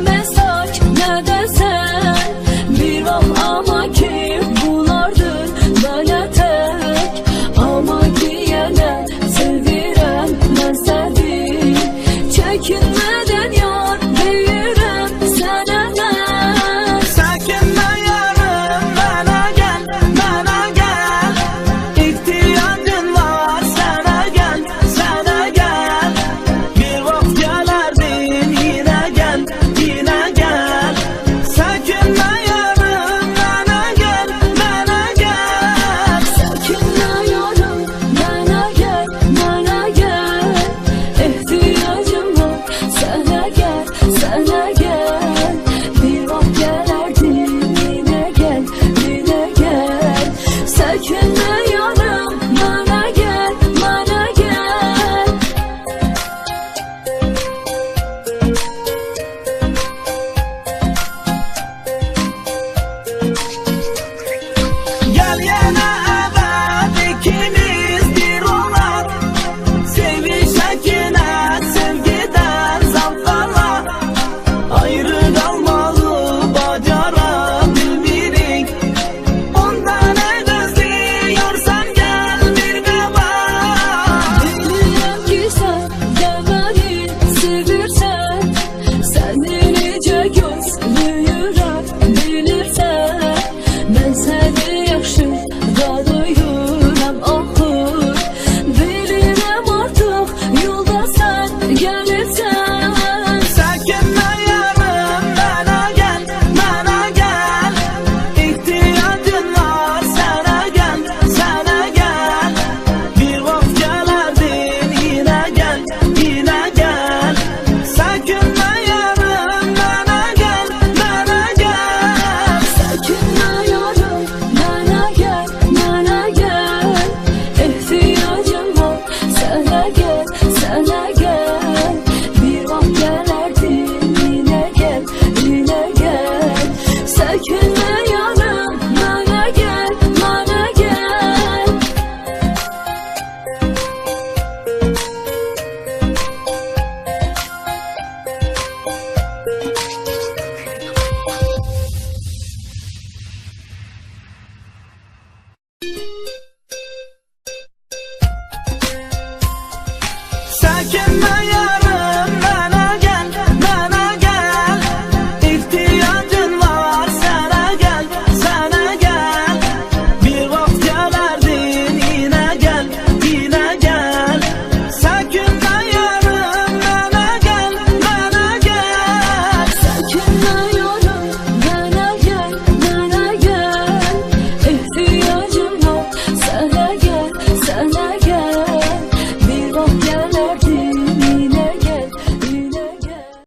mesak ne desen bir vaxt ama ki bulardır bana tek. Ama ki yine sevirem ben seni, çekinmeden yar deyirem sana ben. Çekinme yarım bana gel, bana gel. İhtiyacın var sana gel, sana gel. Bir vaxt gelerdin yine gel, yine gel. Çekinme yarım bana gel, bana gel. Çekinme yarım bana gel, bana gel. İhtiyacım var sana gel, sana gel. Bir vaxt gelerdin yine gel, yine gel. Çekinme yarım bana gel, bana gel. Gel yana evet ikimiz bir olak. Sevişek yine sevgiden zavkala. Ayrı kalmalı bacara bilmirik. Ondan ne gözlüyorsan gel bir kaba. Bilirəm ki sen de beni sevirsen, seni necə gözləyirəm bilirsən. Ben seni yaxşı qadıyıram axır, bilirəm artıq yolda sen gəlirsən. Çekinme yarım bana gel, bana gel. İhtiyacın var sana gel, sana gel. Bir vaxt gelerdin yine gel, yine gel. Çekinme yarım bana gel, bana gel. Çekinme yarım bana gel, bana gel. İhtiyacım var sana gel, sana gel. Bir vaxt gelerdin yine gel, yine gel. Çekinme yarım bana gel, bana gel.